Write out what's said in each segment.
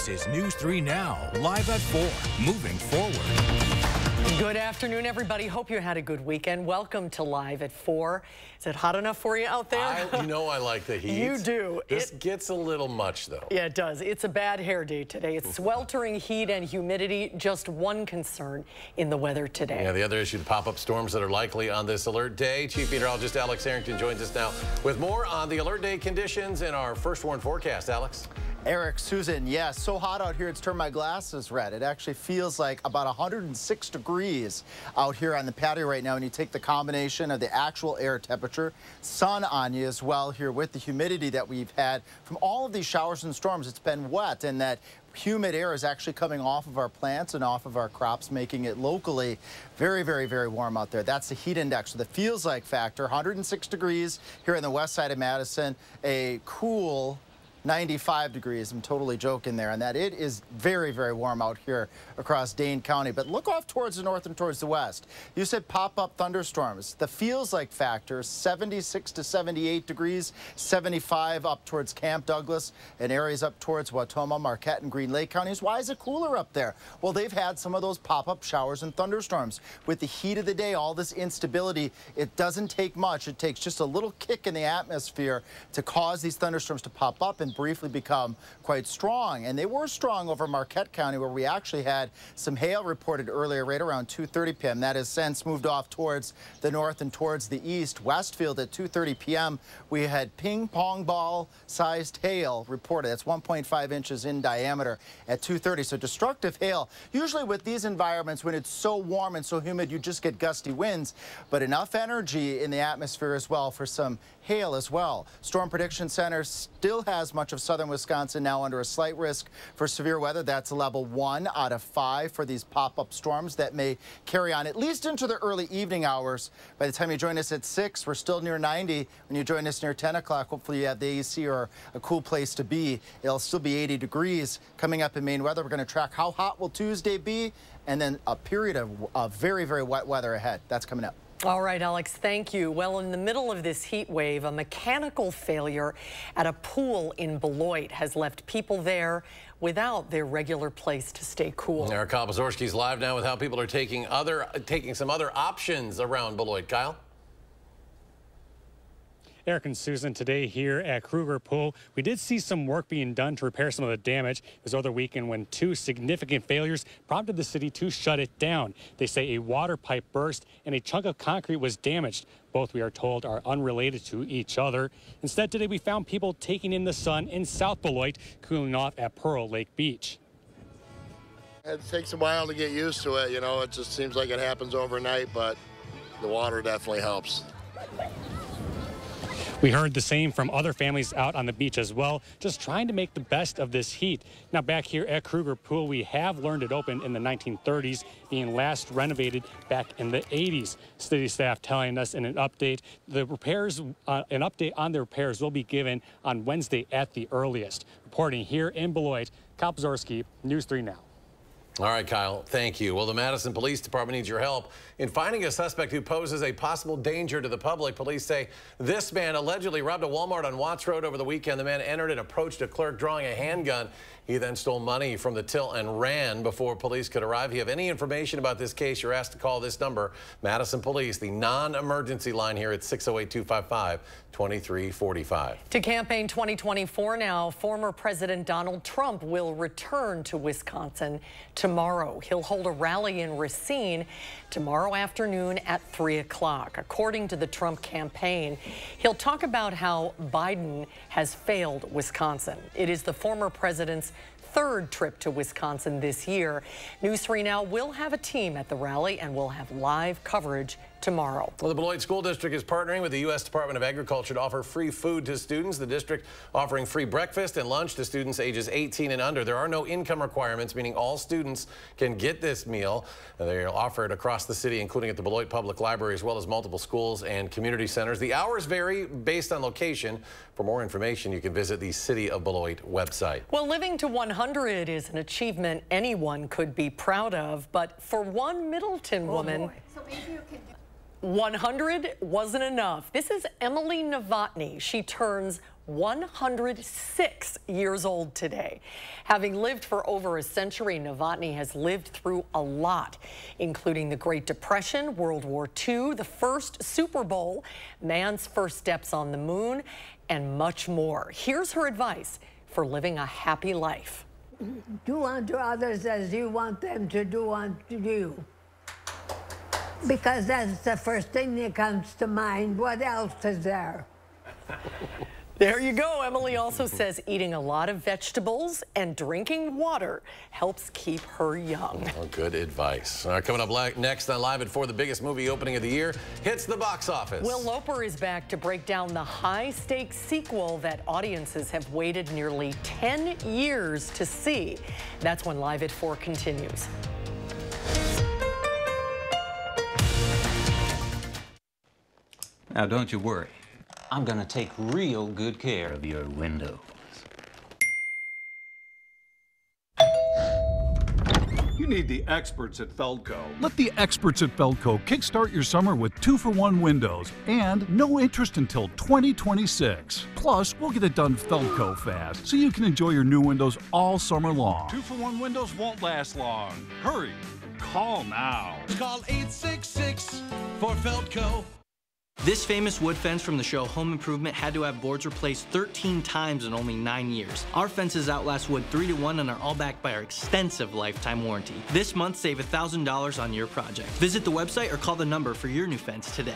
This is News 3 Now, live at 4, moving forward. Good afternoon, everybody. Hope you had a good weekend. Welcome to Live at 4. Is it hot enough for you out there? You know I like the heat. You do. This gets a little much, though. Yeah, it does. It's a bad hair day today. It's sweltering heat and humidity. Just one concern in the weather today. Yeah, the other issue, the pop-up storms that are likely on this alert day. Chief Meteorologist Alex Harrington joins us now with more on the alert day conditions in our first warn forecast. Alex? Eric, Susan, yes, so hot out here it's turned my glasses red. It actually feels like about 106 degrees out here on the patio right now when you take the combination of the actual air temperature, sun on you as well here with the humidity that we've had from all of these showers and storms. It's been wet, and that humid air is actually coming off of our plants and off of our crops, making it locally very, very, very warm out there. That's the heat index, so the feels like factor, 106 degrees here on the west side of Madison, a cool 95 degrees. I'm totally joking there on that. It is very, very warm out here across Dane County. But look off towards the north and towards the west. You said pop-up thunderstorms. The feels like factor, 76 to 78 degrees, 75 up towards Camp Douglas and areas up towards Wautoma, Marquette, and Green Lake counties. Why is it cooler up there? Well, they've had some of those pop-up showers and thunderstorms. With the heat of the day, all this instability, it doesn't take much. It takes just a little kick in the atmosphere to cause these thunderstorms to pop up and briefly become quite strong. And they were strong over Marquette County, where we actually had some hail reported earlier right around 2:30 p.m. That has since moved off towards the north and towards the east. Westfield at 2:30 p.m. we had ping pong ball sized hail reported. That's 1.5 inches in diameter at 2:30. So destructive hail. Usually with these environments, when it's so warm and so humid, you just get gusty winds, but enough energy in the atmosphere as well for some hail as well. Storm Prediction Center still has much of southern Wisconsin now under a slight risk for severe weather. That's a level 1 out of 5 for these pop-up storms that may carry on at least into the early evening hours. By the time you join us at 6, we're still near 90. When you join us near 10 o'clock, hopefully you have the AC or a cool place to be. It'll still be 80 degrees coming up in Maine weather. We're going to track how hot will Tuesday be, and then a period of very, very wet weather ahead. That's coming up. All right, Alex, thank you. Well, in the middle of this heat wave, a mechanical failure at a pool in Beloit has left people there without their regular place to stay cool. Our Kyle Bozorski's live now with how people are taking some other options around Beloit. Kyle? Eric and Susan, today here at Kruger Pool, we did see some work being done to repair some of the damage. It was over the weekend when 2 significant failures prompted the city to shut it down. They say a water pipe burst and a chunk of concrete was damaged. Both, we are told, are unrelated to each other. Instead, today we found people taking in the sun in South Beloit, cooling off at Pearl Lake Beach. It takes a while to get used to it, you know, it just seems like it happens overnight, but the water definitely helps. We heard the same from other families out on the beach as well, just trying to make the best of this heat. Now, back here at Kruger Pool, we have learned it opened in the 1930s, being last renovated back in the 80s. City staff telling us in an update, an update on the repairs will be given on Wednesday at the earliest. Reporting here in Beloit, Kyle Bozorski, News 3 Now. All right, Kyle, thank you. Well, the Madison Police Department needs your help in finding a suspect who poses a possible danger to the public. Police say this man allegedly robbed a Walmart on Watts Road over the weekend. The man entered and approached a clerk drawing a handgun. He then stole money from the till and ran before police could arrive. If you have any information about this case, you're asked to call this number, Madison Police, the non-emergency line here at 608-255-2345. To campaign 2024 now, former President Donald Trump will return to Wisconsin tomorrow. He'll hold a rally in Racine tomorrow afternoon at 3 o'clock. According to the Trump campaign, he'll talk about how Biden has failed Wisconsin. It is the former president's third trip to Wisconsin this year. News 3 Now will have a team at the rally and will have live coverage tomorrow. Well, the Beloit School District is partnering with the U.S. Department of Agriculture to offer free food to students. The district offering free breakfast and lunch to students ages 18 and under. There are no income requirements, meaning all students can get this meal. They offer it across the city, including at the Beloit Public Library, as well as multiple schools and community centers. The hours vary based on location. For more information, you can visit the City of Beloit website. Well, living to 100 is an achievement anyone could be proud of, but for one Middleton woman, 100 wasn't enough. This is Emily Novotny. She turns 106 years old today. Having lived for over a century, Novotny has lived through a lot, including the Great Depression, World War II, the first Super Bowl, man's first steps on the moon, and much more. Here's her advice for living a happy life. Do unto others as you want them to do unto you. Because that's the first thing that comes to mind. What else is there? There you go. Emily also says eating a lot of vegetables and drinking water helps keep her young. Oh, good advice. All right, coming up next on Live at 4, the biggest movie opening of the year hits the box office. Will Loper is back to break down the high-stakes sequel that audiences have waited nearly 10 years to see. That's when Live at 4 continues. Now, don't you worry. I'm gonna take real good care of your windows. You need the experts at Feldco. Let the experts at Feldco kickstart your summer with 2-for-1 windows and no interest until 2026. Plus, we'll get it done Feldco fast so you can enjoy your new windows all summer long. 2-for-1 windows won't last long. Hurry. Call now. Call 866 for Feldco. This famous wood fence from the show Home Improvement had to have boards replaced 13 times in only 9 years. Our fences outlast wood 3 to 1 and are all backed by our extensive lifetime warranty. This month, save $1,000 on your project. Visit the website or call the number for your new fence today.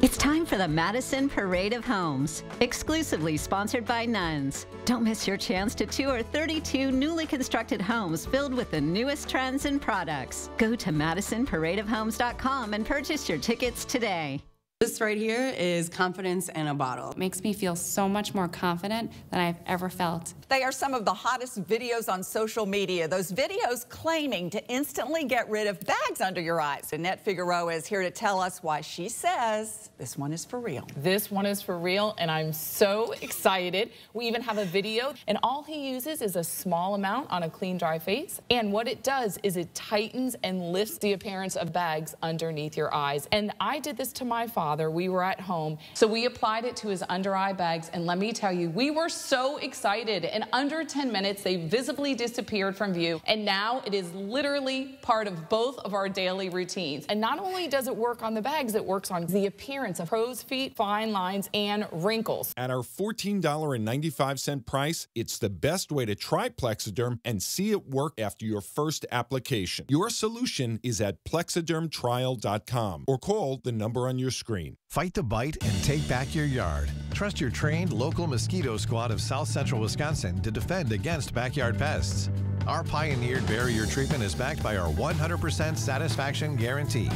It's time for the Madison Parade of Homes, exclusively sponsored by Nuns. Don't miss your chance to tour 32 newly constructed homes filled with the newest trends and products. Go to MadisonParadeOfHomes.com and purchase your tickets today. This right here is confidence in a bottle. It makes me feel so much more confident than I've ever felt. They are some of the hottest videos on social media. Those videos claiming to instantly get rid of bags under your eyes. Annette Figueroa is here to tell us why she says this one is for real. This one is for real, and I'm so excited. We even have a video, and all he uses is a small amount on a clean, dry face. And what it does is it tightens and lifts the appearance of bags underneath your eyes. And I did this to my father. We were at home, so we applied it to his under eye bags, and let me tell you, we were so excited. In under 10 minutes, they visibly disappeared from view, and now it is literally part of both of our daily routines. And not only does it work on the bags, it works on the appearance of crow's feet, fine lines, and wrinkles. At our $14.95 price, it's the best way to try Plexiderm and see it work after your first application. Your solution is at plexidermtrial.com or call the number on your screen. Fight the bite and take back your yard. Trust your trained local mosquito squad of South Central Wisconsin to defend against backyard pests. Our pioneered barrier treatment is backed by our 100% satisfaction guarantee.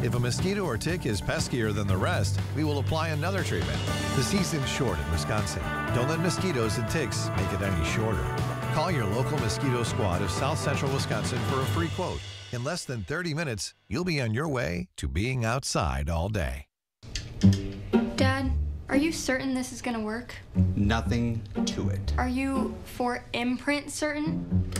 If a mosquito or tick is peskier than the rest, we will apply another treatment. The season's short in Wisconsin. Don't let mosquitoes and ticks make it any shorter. Call your local mosquito squad of South Central Wisconsin for a free quote. In less than 30 minutes, you'll be on your way to being outside all day. Dad, are you certain this is gonna work? Nothing to it. Are you for imprint certain?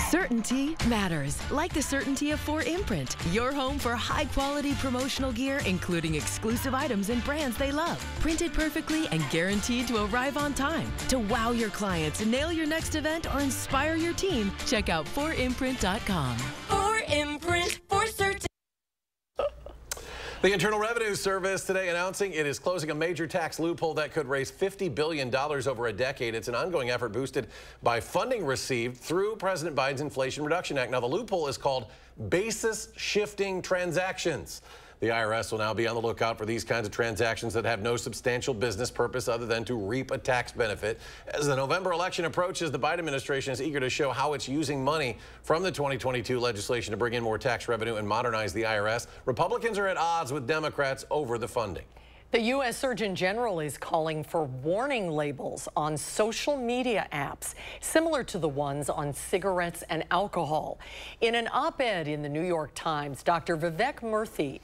Certainty matters, like the certainty of 4imprint, your home for high-quality promotional gear, including exclusive items and brands they love. Printed perfectly and guaranteed to arrive on time. To wow your clients, nail your next event, or inspire your team, check out 4imprint.com. 4imprint for certain. The Internal Revenue Service today announcing it is closing a major tax loophole that could raise $50 billion over a decade. It's an ongoing effort boosted by funding received through President Biden's Inflation Reduction Act. Now, the loophole is called basis shifting transactions. The IRS will now be on the lookout for these kinds of transactions that have no substantial business purpose other than to reap a tax benefit. As the November election approaches, the Biden administration is eager to show how it's using money from the 2022 legislation to bring in more tax revenue and modernize the IRS. Republicans are at odds with Democrats over the funding. The U.S. Surgeon General is calling for warning labels on social media apps, similar to the ones on cigarettes and alcohol. In an op-ed in the New York Times, Dr. Vivek Murthy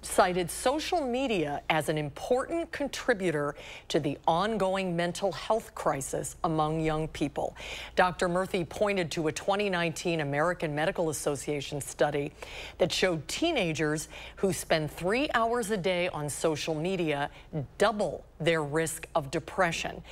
cited social media as an important contributor to the ongoing mental health crisis among young people. Dr. Murthy pointed to a 2019 American Medical Association study that showed teenagers who spend 3 hours a day on social media double their risk of depression.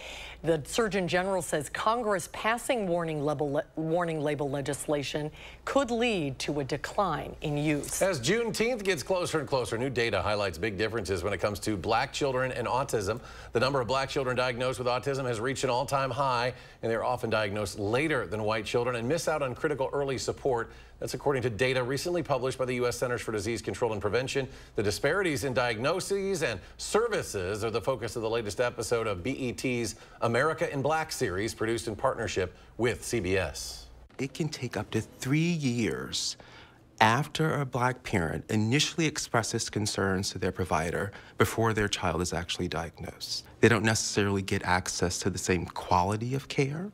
The Surgeon General says Congress passing warning label legislation could lead to a decline in use. As Juneteenth gets closer and closer, new data highlights big differences when it comes to black children and autism. The number of black children diagnosed with autism has reached an all-time high, and they're often diagnosed later than white children and miss out on critical early support. That's according to data recently published by the U.S. Centers for Disease Control and Prevention. The disparities in diagnoses and services are the focus of the latest episode of BET's America in Black series, produced in partnership with CBS. It can take up to 3 years after a black parent initially expresses concerns to their provider before their child is actually diagnosed. They don't necessarily get access to the same quality of care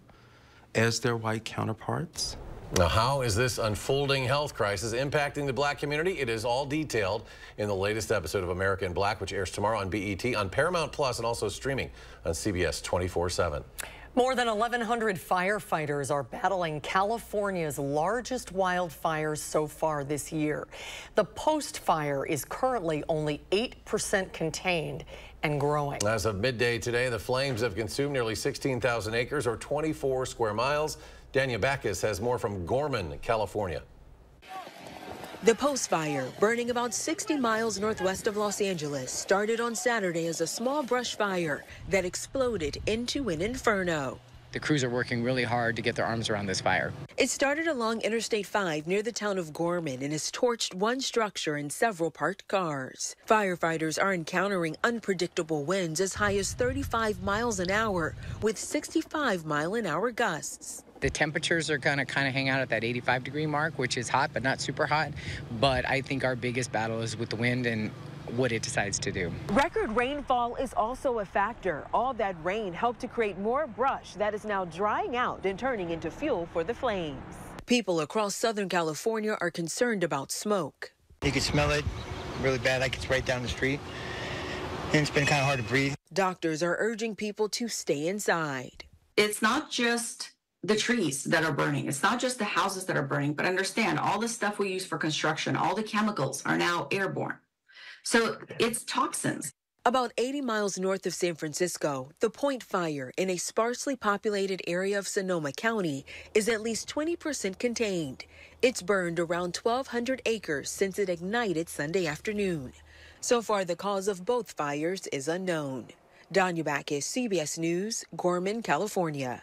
as their white counterparts. Now, how is this unfolding health crisis impacting the black community? It is all detailed in the latest episode of America in Black, which airs tomorrow on BET, on Paramount Plus, and also streaming on CBS 24/7. More than 1,100 firefighters are battling California's largest wildfires so far this year. The Post fire is currently only 8% contained and growing. As of midday today, the flames have consumed nearly 16,000 acres or 24 square miles. Dania Backus has more from Gorman, California. The Post fire, burning about 60 miles northwest of Los Angeles, started on Saturday as a small brush fire that exploded into an inferno. The crews are working really hard to get their arms around this fire. It started along Interstate 5 near the town of Gorman and has torched one structure and several parked cars. Firefighters are encountering unpredictable winds as high as 35 miles an hour with 65-mile-an-hour gusts. The temperatures are going to kind of hang out at that 85-degree mark, which is hot, but not super hot. But I think our biggest battle is with the wind and what it decides to do. Record rainfall is also a factor. All that rain helped to create more brush that is now drying out and turning into fuel for the flames. People across Southern California are concerned about smoke. You can smell it really bad, like it's right down the street. And it's been kind of hard to breathe. Doctors are urging people to stay inside. It's not just the trees that are burning. It's not just the houses that are burning, but understand all the stuff we use for construction, all the chemicals are now airborne. So it's toxins. About 80 miles north of San Francisco, the Point Fire in a sparsely populated area of Sonoma County is at least 20% contained. It's burned around 1,200 acres since it ignited Sunday afternoon. So far, the cause of both fires is unknown. Dania Backus, CBS News, Gorman, California.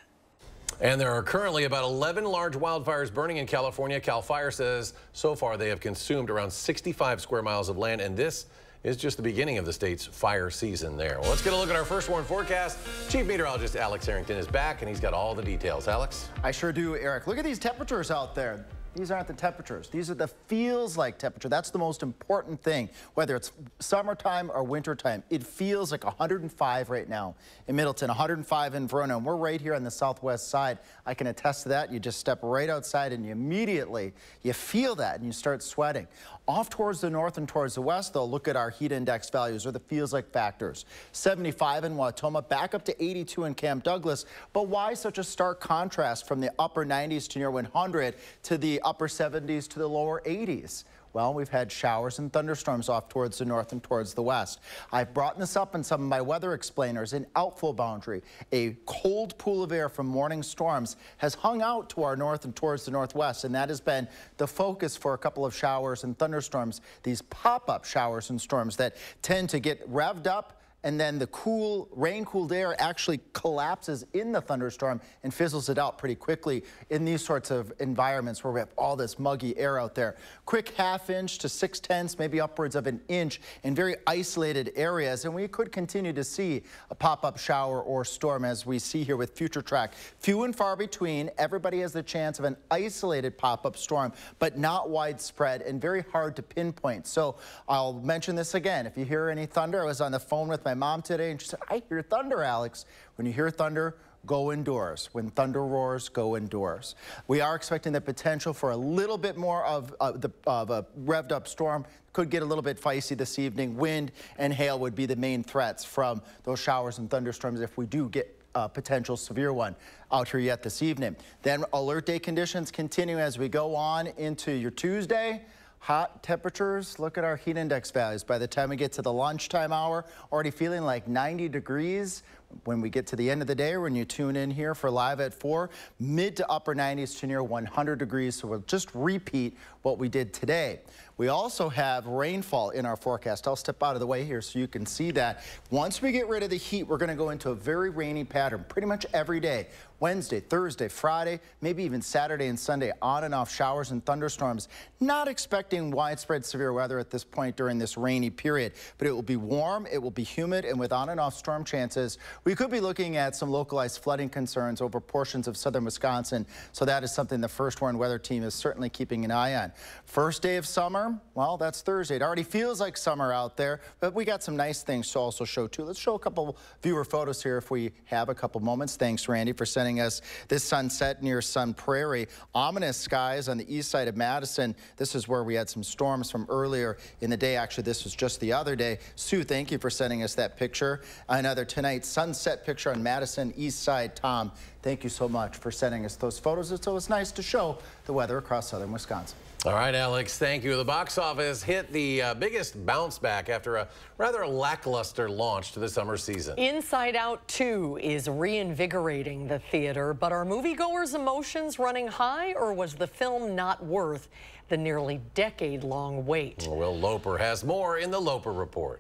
And there are currently about 11 large wildfires burning in California. CAL FIRE says so far they have consumed around 65 square miles of land, and this is just the beginning of the state's fire season there. Well, let's get a look at our first warn forecast. Chief Meteorologist Alex Harrington is back, and he's got all the details. Alex? I sure do, Eric. Look at these temperatures out there. These aren't the temperatures. These are the feels like temperature. That's the most important thing, whether it's summertime or wintertime. It feels like 105 right now in Middleton, 105 in Verona. And we're right here on the southwest side. I can attest to that. You just step right outside and you immediately, you feel that and you start sweating. Off towards the north and towards the west, though, look at our heat index values, or the feels like factors. 75 in Wautoma, back up to 82 in Camp Douglas. But why such a stark contrast from the upper 90s to near 100 to the upper 70s to the lower 80s? Well, we've had showers and thunderstorms off towards the north and towards the west. I've brought this up in some of my weather explainers. In outflow boundary, a cold pool of air from morning storms has hung out to our north and towards the northwest, and that has been the focus for a couple of showers and thunderstorms, these pop-up showers and storms that tend to get revved up, and then the cool, rain-cooled air actually collapses in the thunderstorm and fizzles it out pretty quickly in these sorts of environments where we have all this muggy air out there. Quick ½ inch to 6/10, maybe upwards of an inch in very isolated areas, and we could continue to see a pop-up shower or storm as we see here with Future Track. Few and far between. Everybody has the chance of an isolated pop-up storm, but not widespread and very hard to pinpoint. So I'll mention this again. If you hear any thunder, I was on the phone with my mom today, and she said, "I hear thunder, Alex." When you hear thunder, go indoors. When thunder roars, go indoors. We are expecting the potential for a little bit more of a revved up storm. Could get a little bit feisty this evening. Wind and hail would be the main threats from those showers and thunderstorms if we do get a potential severe one out here yet this evening. Then alert day conditions continue as we go on into your Tuesday. Hot temperatures, look at our heat index values. By the time we get to the lunchtime hour, already feeling like 90 degrees. When we get to the end of the day, when you tune in here for Live at 4, mid to upper 90s to near 100 degrees. So we'll just repeat what we did today. We also have rainfall in our forecast. I'll step out of the way here so you can see that. Once we get rid of the heat, we're going to go into a very rainy pattern pretty much every day. Wednesday, Thursday, Friday, maybe even Saturday and Sunday, on and off showers and thunderstorms. Not expecting widespread severe weather at this point during this rainy period, but it will be warm, it will be humid, and with on and off storm chances, we could be looking at some localized flooding concerns over portions of southern Wisconsin. So that is something the First Warn Weather Team is certainly keeping an eye on. First day of summer, well, that's Thursday. It already feels like summer out there, but we got some nice things to also show too. Let's show a couple viewer photos here if we have a couple moments. Thanks, Randy, for sending us this sunset near Sun Prairie. Ominous skies on the east side of Madison. This is where we had some storms from earlier in the day. Actually, this was just the other day. Sue, thank you for sending us that picture. Another tonight's sunset picture on Madison east side. Tom, thank you so much for sending us those photos. It's always nice to show the weather across southern Wisconsin. All right, Alex, thank you. The box office hit the biggest bounce back after a rather lackluster launch to the summer season. Inside Out 2 is reinvigorating the theater, but are moviegoers' emotions running high, or was the film not worth the nearly decade-long wait? Will Loper has more in the Loper Report.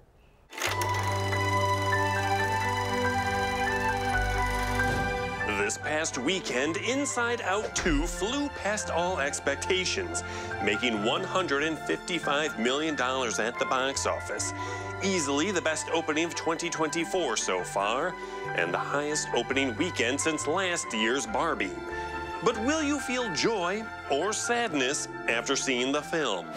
This past weekend, Inside Out 2 flew past all expectations, making $155 million at the box office. Easily the best opening of 2024 so far, and the highest opening weekend since last year's Barbie. But will you feel joy or sadness after seeing the film?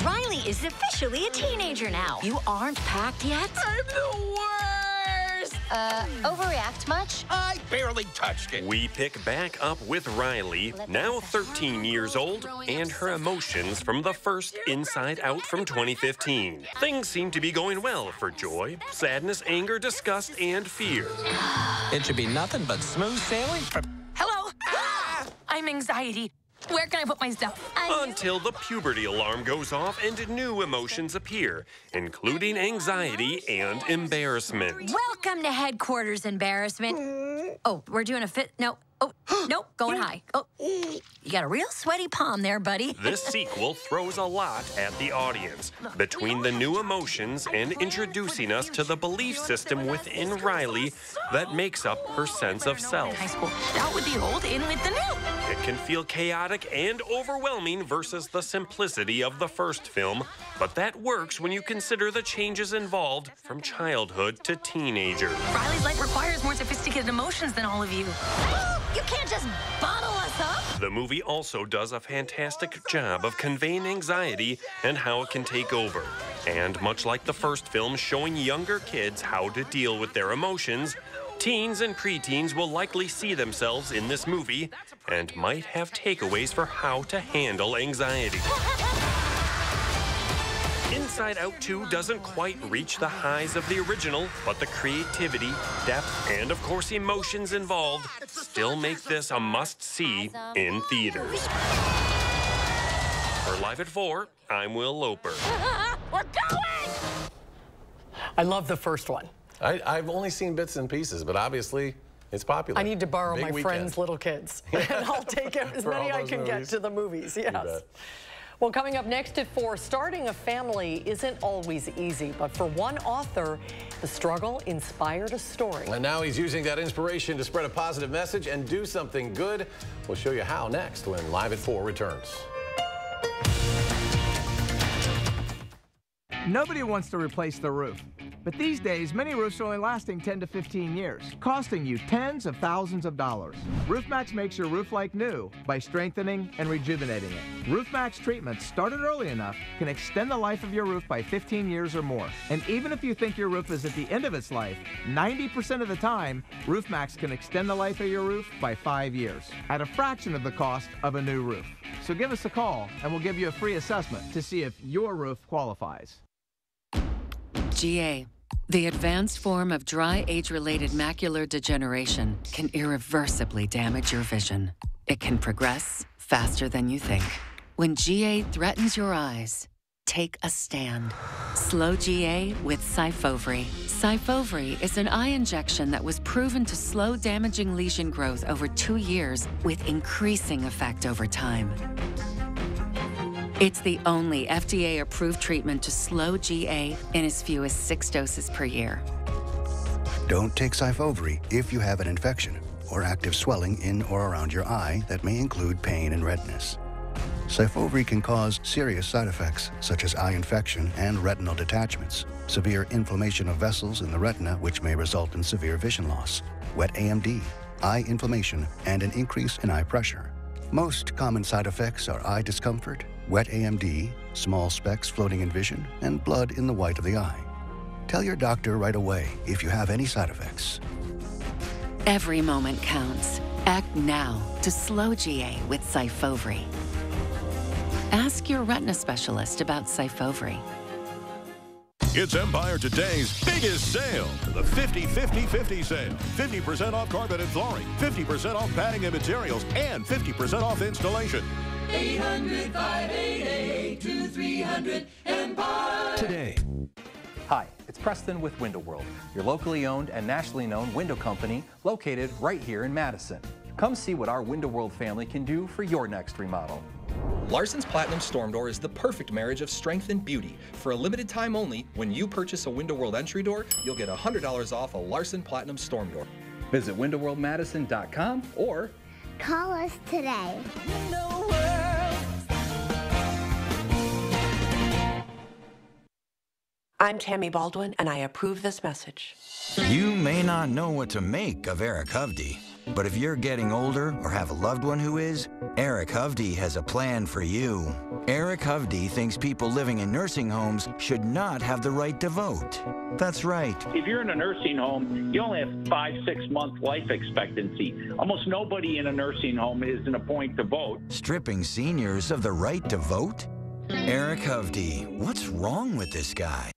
Riley is officially a teenager now. You aren't packed yet? I'm the worst! Overreact much? I barely touched it. We pick back up with Riley, now 13 years old, and her emotions from the first Inside Out from 2015. Things seem to be going well for joy, sadness, anger, disgust, and fear. It should be nothing but smooth sailing. Hello? I'm anxiety. Where can I put my stuff? Until the puberty alarm goes off and new emotions appear, including anxiety and embarrassment. Welcome to headquarters, embarrassment. Oh, we're doing a fit. No. Oh, nope, going high. Oh, you got a real sweaty palm there, buddy. This sequel throws a lot at the audience, between the new emotions and introducing us to the belief system within Riley that makes up her sense of self. High school. Out with the old, in with the new. It can feel chaotic and overwhelming versus the simplicity of the first film, but that works when you consider the changes involved from childhood to teenager. Riley's life requires more sophisticated emotions than all of you. You can't just bottle us up. The movie also does a fantastic job of conveying anxiety and how it can take over. And much like the first film showing younger kids how to deal with their emotions, teens and preteens will likely see themselves in this movie and might have takeaways for how to handle anxiety. Inside Out 2 doesn't quite reach the highs of the original, but the creativity, depth, and of course emotions involved still make this a must-see in theaters. For Live at 4, I'm Will Loper. We're going! I love the first one. I've only seen bits and pieces, but obviously it's popular. I need to borrow Big my weekend. friend's little kids, and I'll take as For many all I those can get movies. to the movies. Yes. Well, coming up next at 4, starting a family isn't always easy, but for one author, the struggle inspired a story. And now he's using that inspiration to spread a positive message and do something good. We'll show you how next when Live at 4 returns. Nobody wants to replace the roof. But these days, many roofs are only lasting 10 to 15 years, costing you tens of thousands of dollars. RoofMax makes your roof like new by strengthening and rejuvenating it. RoofMax treatments, started early enough, can extend the life of your roof by 15 years or more. And even if you think your roof is at the end of its life, 90% of the time, RoofMax can extend the life of your roof by 5 years at a fraction of the cost of a new roof. So give us a call and we'll give you a free assessment to see if your roof qualifies. GA, the advanced form of dry age-related macular degeneration, can irreversibly damage your vision. It can progress faster than you think. When GA threatens your eyes, take a stand. Slow GA with Syfovre. Syfovre is an eye injection that was proven to slow damaging lesion growth over 2 years with increasing effect over time. It's the only FDA-approved treatment to slow GA in as few as 6 doses per year. Don't take Syfovre if you have an infection or active swelling in or around your eye that may include pain and redness. Syfovre can cause serious side effects such as eye infection and retinal detachments, severe inflammation of vessels in the retina which may result in severe vision loss, wet AMD, eye inflammation, and an increase in eye pressure. Most common side effects are eye discomfort, wet AMD, small specks floating in vision, and blood in the white of the eye. Tell your doctor right away if you have any side effects. Every moment counts. Act now to slow GA with Syfovre. Ask your retina specialist about Syfovre. It's Empire Today's biggest sale, the 50-50-50 sale. 50% off carpet and flooring, 50% off padding and materials, and 50% off installation. 800-588-2300 Empire. Today. Hi, it's Preston with Window World, your locally owned and nationally known window company located right here in Madison. Come see what our Window World family can do for your next remodel. Larson's Platinum Storm Door is the perfect marriage of strength and beauty. For a limited time only, when you purchase a Window World entry door, you'll get $100 off a Larson Platinum Storm Door. Visit windowworldmadison.com or call us today. I'm Tammy Baldwin, and I approve this message. You may not know what to make of Eric Hovde, but if you're getting older or have a loved one who is, Eric Hovde has a plan for you. Eric Hovde thinks people living in nursing homes should not have the right to vote. That's right. If you're in a nursing home, you only have 5-6 month life expectancy. Almost nobody in a nursing home is in a point to vote. Stripping seniors of the right to vote? Eric Hovde, what's wrong with this guy?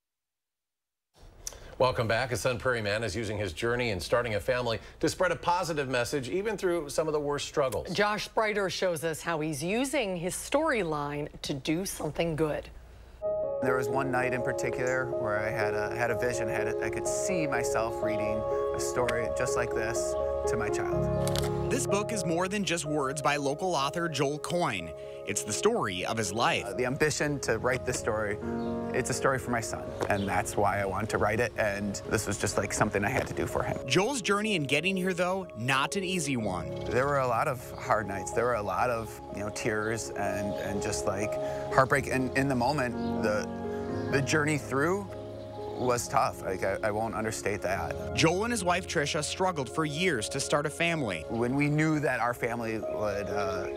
Welcome back. A Sun Prairie man is using his journey in starting a family to spread a positive message, even through some of the worst struggles. Josh Spreiter shows us how he's using his storyline to do something good. There was one night in particular where I had a vision. I could see myself reading a story just like this to my child. This book is more than just words by local author Joel Coyne. It's the story of his life. The ambition to write this story, it's a story for my son, and that's why I wanted to write it, and this was just like something I had to do for him. Joel's journey in getting here, though, not an easy one. There were a lot of hard nights. There were a lot of, tears and just like heartbreak. And in the moment, the journey through was tough. I won't understate that. Joel and his wife Tricia struggled for years to start a family. When we knew that our family would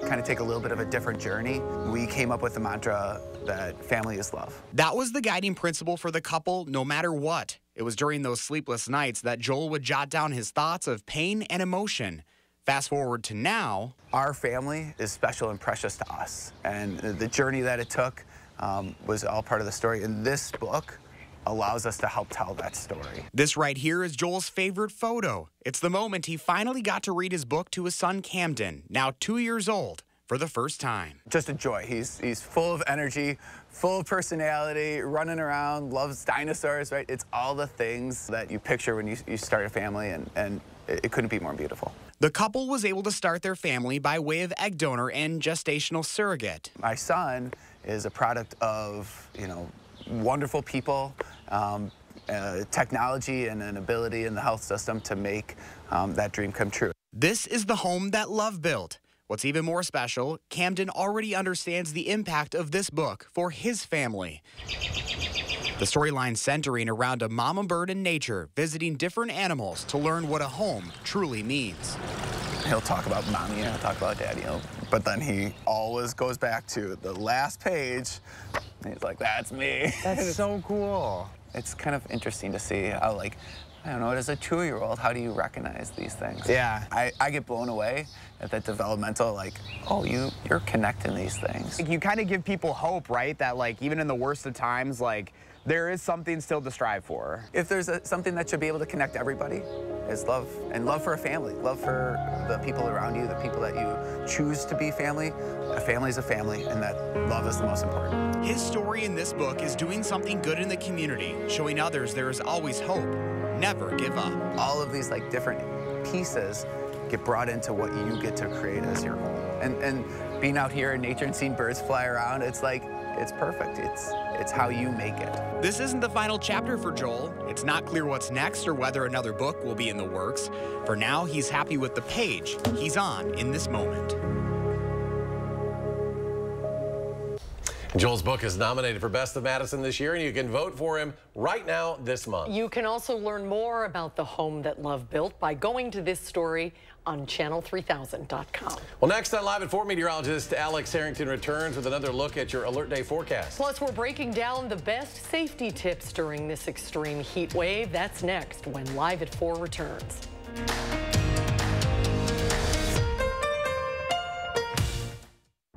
kind of take a little bit of a different journey, we came up with the mantra that family is love. That was the guiding principle for the couple, no matter what. It was during those sleepless nights that Joel would jot down his thoughts of pain and emotion. Fast forward to now. Our family is special and precious to us, and the journey that it took was all part of the story. And this book allows us to help tell that story. This right here is Joel's favorite photo. It's the moment he finally got to read his book to his son Camden, now 2 years old, for the first time. Just a joy. He's full of energy, full of personality, running around, loves dinosaurs, right? It's all the things that you picture when you start a family, and it couldn't be more beautiful. The couple was able to start their family by way of egg donor and gestational surrogate. My son is a product of, wonderful people, technology, and an ability in the health system to make that dream come true. This is the home that love built. What's even more special, Camden already understands the impact of this book for his family. The storyline centering around a mama bird in nature visiting different animals to learn what a home truly means. He'll talk about mommy and he'll talk about daddy, but then he always goes back to the last page. And he's like, that's me. That's so cool. It's kind of interesting to see how, like, I don't know, as a 2-year-old, how do you recognize these things? Yeah. I get blown away at that developmental, like, oh, you're connecting these things. You kind of give people hope, right? That, like, even in the worst of times, like, there is something still to strive for. If there's something that should be able to connect everybody, is love. And love for a family. Love for the people around you, the people that you choose to be family. A family is a family, and that love is the most important. His story in this book is doing something good in the community, showing others there is always hope. Never give up. All of these, like, different pieces get brought into what you get to create as your home. And being out here in nature and seeing birds fly around, it's like, it's perfect. It's how you make it. This isn't the final chapter for Joel. It's not clear what's next or whether another book will be in the works. For now, he's happy with the page he's on in this moment. Joel's book is nominated for Best of Madison this year, and you can vote for him right now this month. You can also learn more about the home that love built by going to this story on channel3000.com. Well, next on Live at 4, meteorologist Alex Harrington returns with another look at your alert day forecast. Plus, we're breaking down the best safety tips during this extreme heat wave. That's next when Live at 4 returns.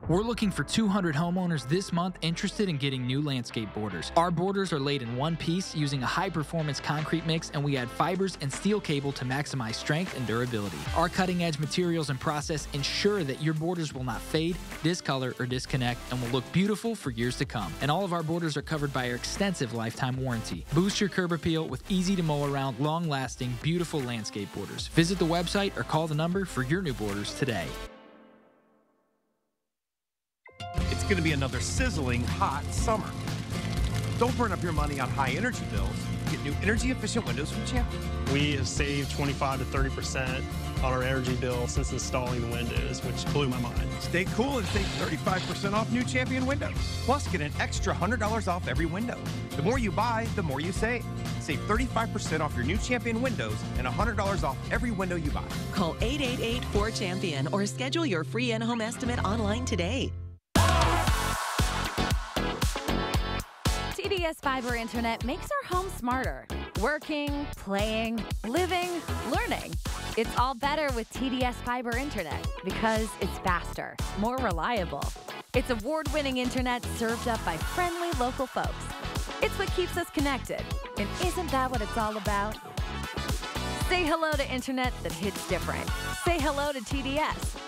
We're looking for 200 homeowners this month interested in getting new landscape borders. Our borders are laid in one piece using a high-performance concrete mix, and we add fibers and steel cable to maximize strength and durability. Our cutting-edge materials and process ensure that your borders will not fade, discolor, or disconnect, and will look beautiful for years to come. And all of our borders are covered by our extensive lifetime warranty. Boost your curb appeal with easy-to-mow-around, long-lasting, beautiful landscape borders. Visit the website or call the number for your new borders today. It's going to be another sizzling hot summer. Don't burn up your money on high energy bills. Get new energy efficient windows from Champion. We have saved 25 to 30% on our energy bill since installing the windows, which blew my mind. Stay cool and save 35% off new Champion windows. Plus, get an extra $100 off every window. The more you buy, the more you save. Save 35% off your new Champion windows and $100 off every window you buy. Call 888-4CHAMPION or schedule your free in-home estimate online today. TDS Fiber Internet makes our home smarter. Working, playing, living, learning. It's all better with TDS Fiber Internet because it's faster, more reliable. It's award-winning internet served up by friendly local folks. It's what keeps us connected. And isn't that what it's all about? Say hello to internet that hits different. Say hello to TDS.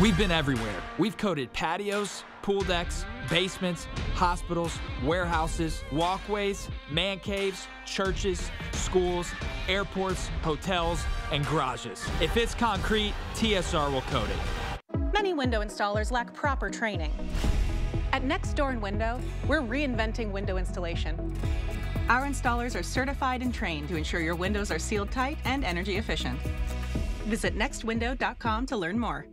We've been everywhere. We've coated patios, pool decks, basements, hospitals, warehouses, walkways, man caves, churches, schools, airports, hotels, and garages. If it's concrete, TSR will coat it. Many window installers lack proper training. At Next Door and Window, we're reinventing window installation. Our installers are certified and trained to ensure your windows are sealed tight and energy efficient. Visit nextwindow.com to learn more.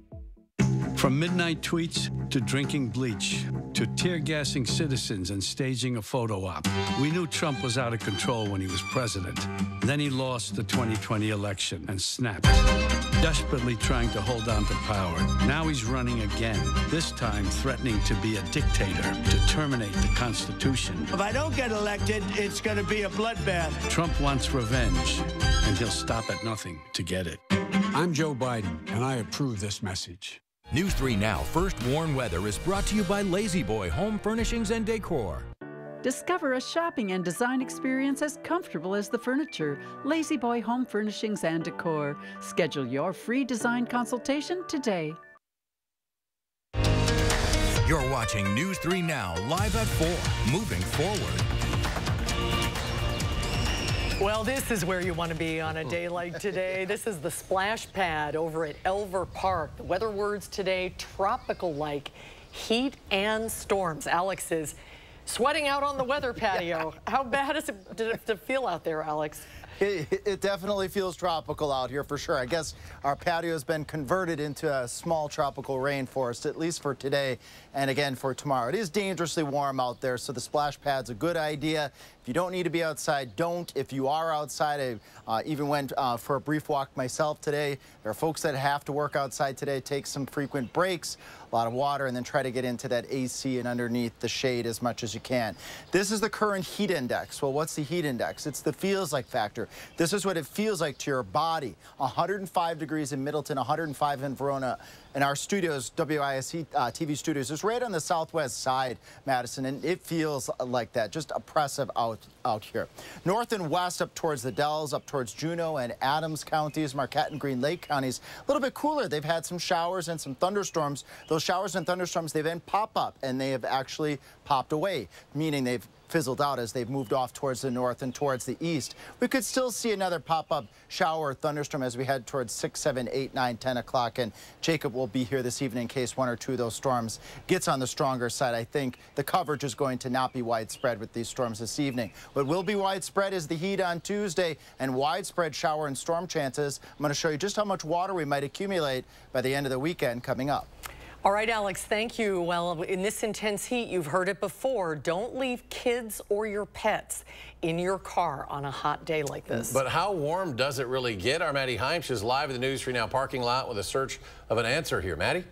From midnight tweets to drinking bleach to tear-gassing citizens and staging a photo op, we knew Trump was out of control when he was president. Then he lost the 2020 election and snapped, desperately trying to hold on to power. Now he's running again, this time threatening to be a dictator, to terminate the Constitution. If I don't get elected, it's going to be a bloodbath. Trump wants revenge, and he'll stop at nothing to get it. I'm Joe Biden, and I approve this message. News 3 Now First Warn Weather is brought to you by Lazy Boy Home Furnishings and Decor. Discover a shopping and design experience as comfortable as the furniture. Lazy Boy Home Furnishings and Decor. Schedule your free design consultation today. You're watching News 3 Now live at 4, moving forward. Well, this is where you want to be on a day like today. This is the splash pad over at Elver Park. The weather words today, tropical-like heat and storms. Alex is sweating out on the weather patio. How bad did it feel out there, Alex? It definitely feels tropical out here for sure. I guess our patio has been converted into a small tropical rainforest, at least for today and again for tomorrow. It is dangerously warm out there, so the splash pad's a good idea. If you don't need to be outside, don't. If you are outside, I even went for a brief walk myself today. There are folks that have to work outside today. Take some frequent breaks, a lot of water, and then try to get into that AC and underneath the shade as much as you can. This is the current heat index. Well, what's the heat index? It's the feels like factor. This is what it feels like to your body. 105 degrees in Middleton, 105 in Verona. In our studios, WISC-TV studios, is right on the southwest side, Madison, and it feels like that, just oppressive out here. North and west up towards the Dells, up towards Juneau and Adams counties, Marquette and Green Lake counties, a little bit cooler. They've had some showers and some thunderstorms. Those showers and thunderstorms, they then pop up, and they have actually popped away, meaning they've fizzled out as they've moved off towards the north and towards the east. We could still see another pop-up shower or thunderstorm as we head towards 6, 7, 8, 9, 10 o'clock. And Jacob will be here this evening in case one or two of those storms gets on the stronger side. I think the coverage is going to not be widespread with these storms this evening. What will be widespread is the heat on Tuesday and widespread shower and storm chances. I'm going to show you just how much water we might accumulate by the end of the weekend coming up. All right, Alex, thank you. Well, in this intense heat, you've heard it before, don't leave kids or your pets in your car on a hot day like this. But how warm does it really get? Our Maddie Heimsch is live at the News 3 Now parking lot with a search of an answer here. Maddie?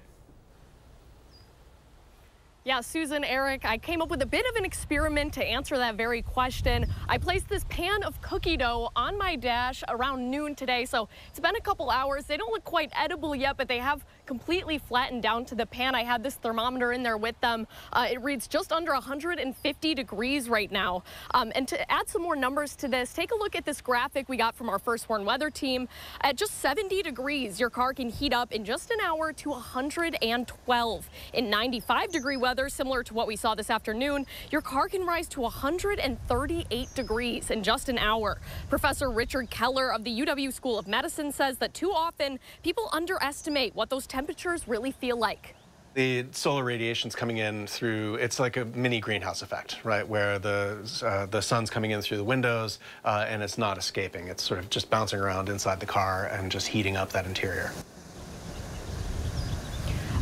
Yeah, Susan, Eric, I came up with a bit of an experiment to answer that very question. I placed this pan of cookie dough on my dash around noon today, so it's been a couple hours. They don't look quite edible yet, but they have completely flattened down to the pan. I had this thermometer in there with them. It reads just under 150 degrees right now. And to add some more numbers to this, take a look at this graphic we got from our First Warn Weather team. At just 70 degrees, your car can heat up in just an hour to 112. In 95-degree weather, similar to what we saw this afternoon, your car can rise to 138 degrees in just an hour. Professor Richard Keller of the UW School of Medicine says that too often people underestimate what those temperatures really feel like. The solar radiation's coming in through, it's like a mini greenhouse effect, right, where the sun's coming in through the windows and it's not escaping. It's sort of just bouncing around inside the car and just heating up that interior.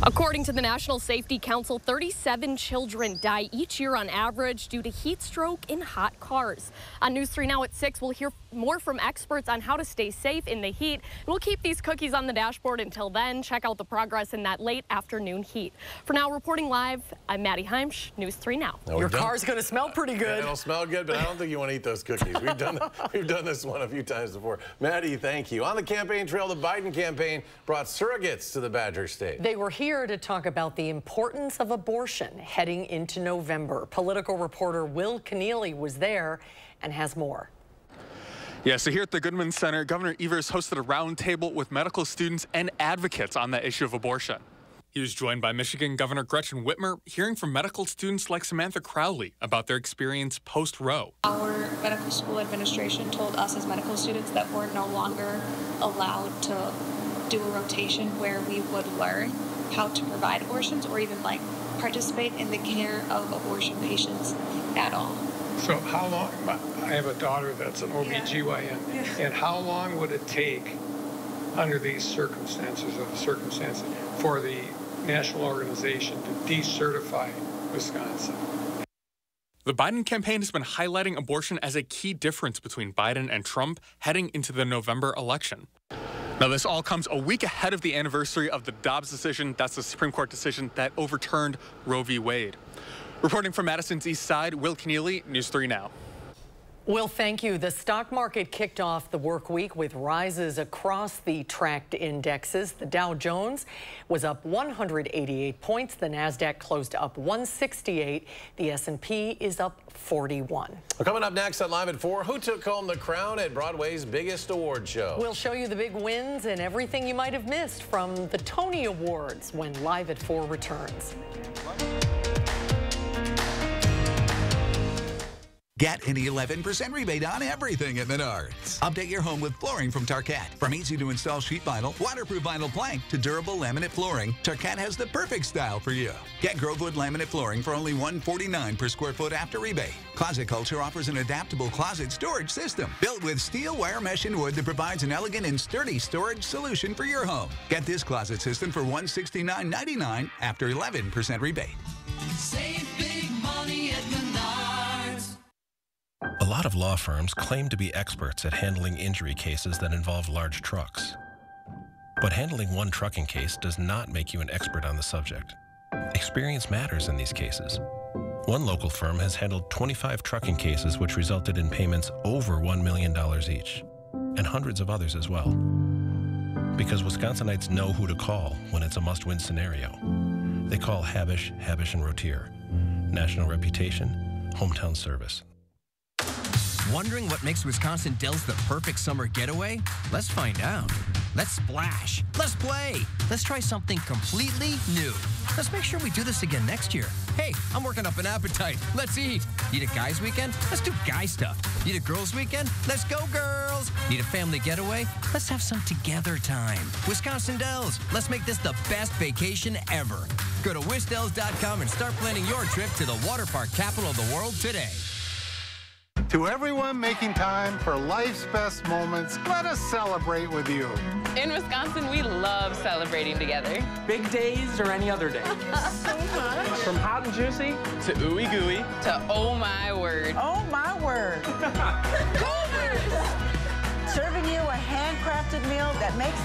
According to the National Safety Council, 37 children die each year on average due to heat stroke in hot cars. On News 3 Now at 6, we'll hear more from experts on how to stay safe in the heat. We'll keep these cookies on the dashboard until then. Check out the progress in that late afternoon heat. For now, reporting live, I'm Maddie Heimsch, News 3 Now. Your car's going to smell pretty good. It'll smell good, but I don't think you want to eat those cookies. We've done this one a few times before. Maddie, thank you. On the campaign trail, the Biden campaign brought surrogates to the Badger State. They were here to talk about the importance of abortion heading into November. Political reporter Will Keneally was there and has more. Yeah, so here at the Goodman Center, Governor Evers hosted a roundtable with medical students and advocates on the issue of abortion. He was joined by Michigan Governor Gretchen Whitmer, hearing from medical students like Samantha Crowley about their experience post-Roe. Our medical school administration told us as medical students that we're no longer allowed to do a rotation where we would learn how to provide abortions or even like participate in the care of abortion patients at all. So how long, I have a daughter that's an OBGYN, and how long would it take under these circumstances for the national organization to decertify Wisconsin? The Biden campaign has been highlighting abortion as a key difference between Biden and Trump heading into the November election. Now, this all comes a week ahead of the anniversary of the Dobbs decision. That's the Supreme Court decision that overturned Roe v. Wade. Reporting from Madison's East Side, Will Keneally, News 3 Now. Will, thank you. The stock market kicked off the work week with rises across the tracked indexes. The Dow Jones was up 188 points. The Nasdaq closed up 168. The S&P is up 41. Well, coming up next on Live at 4, who took home the crown at Broadway's biggest award show? We'll show you the big wins and everything you might have missed from the Tony Awards when Live at 4 returns. Get an 11% rebate on everything at Menards. Update your home with flooring from Tarkett. From easy-to-install sheet vinyl, waterproof vinyl plank, to durable laminate flooring, Tarkett has the perfect style for you. Get Grovewood laminate flooring for only $149 per square foot after rebate. Closet Culture offers an adaptable closet storage system built with steel, wire mesh, and wood that provides an elegant and sturdy storage solution for your home. Get this closet system for $169.99 after 11% rebate. Save big money at Menards. A lot of law firms claim to be experts at handling injury cases that involve large trucks. But handling one trucking case does not make you an expert on the subject. Experience matters in these cases. One local firm has handled 25 trucking cases which resulted in payments over $1 million each, and hundreds of others as well. Because Wisconsinites know who to call when it's a must-win scenario. They call Habish, Habish & Rotier. National reputation, hometown service. Wondering what makes Wisconsin Dells the perfect summer getaway? Let's find out. Let's splash. Let's play. Let's try something completely new. Let's make sure we do this again next year. Hey, I'm working up an appetite. Let's eat. Need a guys' weekend? Let's do guy stuff. Need a girls' weekend? Let's go, girls. Need a family getaway? Let's have some together time. Wisconsin Dells. Let's make this the best vacation ever. Go to WISC-TV.com and start planning your trip to the water park capital of the world today. To everyone making time for life's best moments, let us celebrate with you. In Wisconsin, we love celebrating together. Big days or any other day. So much. From hot and juicy to ooey gooey to oh my word. Oh my word. Serving you a handcrafted meal that makes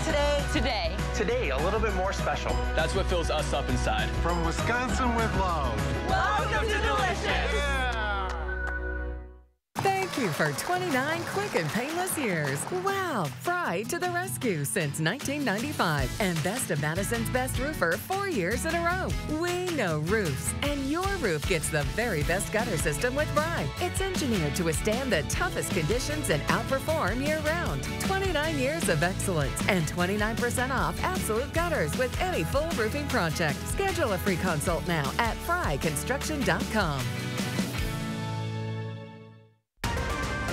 Today, a little bit more special. That's what fills us up inside. From Wisconsin with love. Welcome to Delicious. Thank you for 29 quick and painless years. Wow, Fry to the rescue since 1995. And Best of Madison's Best Roofer 4 years in a row. We know roofs, and your roof gets the very best gutter system with Fry. It's engineered to withstand the toughest conditions and outperform year-round. 29 years of excellence and 29% off absolute gutters with any full roofing project. Schedule a free consult now at fryconstruction.com.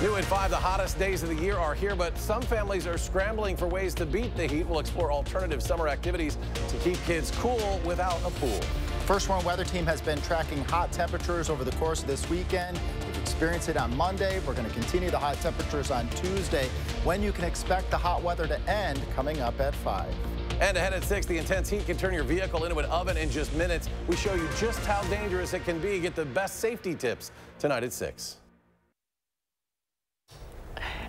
New at 5, the hottest days of the year are here, but some families are scrambling for ways to beat the heat. We'll explore alternative summer activities to keep kids cool without a pool. First Warn Weather Team has been tracking hot temperatures over the course of this weekend. We've experienced it on Monday. We're going to continue the hot temperatures on Tuesday, when you can expect the hot weather to end, coming up at 5. And ahead at 6, the intense heat can turn your vehicle into an oven in just minutes. We show you just how dangerous it can be. Get the best safety tips tonight at 6.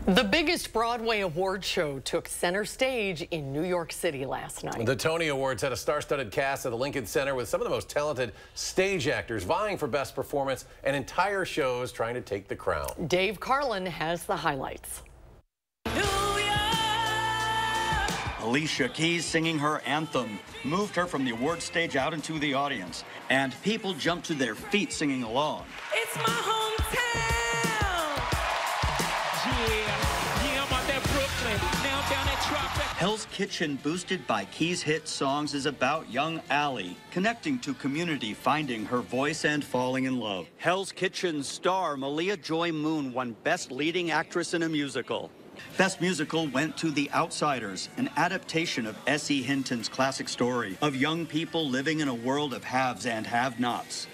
The biggest Broadway award show took center stage in New York City last night. The Tony Awards had a star-studded cast at the Lincoln Center with some of the most talented stage actors vying for best performance and entire shows trying to take the crown. Dave Carlin has the highlights. Alicia Keys singing her anthem moved her from the award stage out into the audience, and people jumped to their feet singing along. It's my hometown. Yeah, I'm out there Brooklyn, now down at Tropic. Hell's Kitchen, boosted by Keys' hit songs, is about young Allie connecting to community, finding her voice and falling in love. Hell's Kitchen star Malia Joy Moon won Best Leading Actress in a Musical. Best Musical went to The Outsiders, an adaptation of S.E. Hinton's classic story of young people living in a world of haves and have-nots.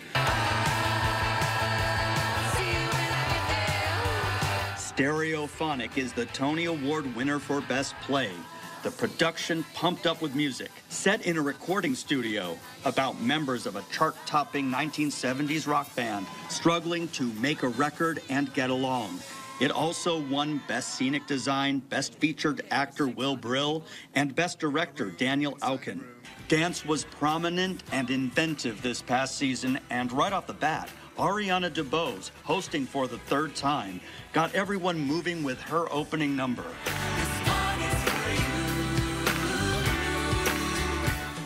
Stereophonic is the Tony Award winner for Best Play. The production pumped up with music, set in a recording studio about members of a chart-topping 1970s rock band struggling to make a record and get along. It also won Best Scenic Design, Best Featured Actor Will Brill, and Best Director Daniel Auken. Dance was prominent and inventive this past season, and right off the bat, Ariana DeBose, hosting for the third time, got everyone moving with her opening number.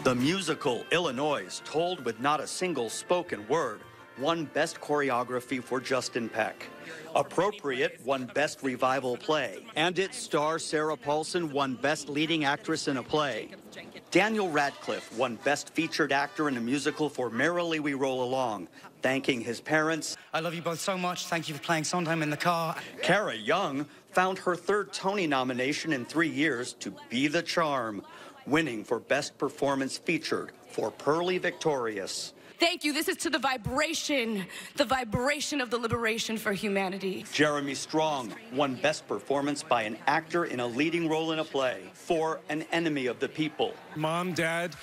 The musical Illinois, told with not a single spoken word, won Best Choreography for Justin Peck. Appropriate won Best Revival Play, and its star Sarah Paulson won Best Leading Actress in a Play. Daniel Radcliffe won Best Featured Actor in a Musical for Merrily We Roll Along, thanking his parents. I love you both so much. Thank you for playing Sondheim in the Car. Cara Young found her third Tony nomination in 3 years to Be the Charm, winning for Best Performance Featured for Pearly Victorious. Thank you. This is to the vibration of the liberation for humanity. Jeremy Strong won Best Performance by an Actor in a Leading Role in a Play for An Enemy of the People. Mom, Dad,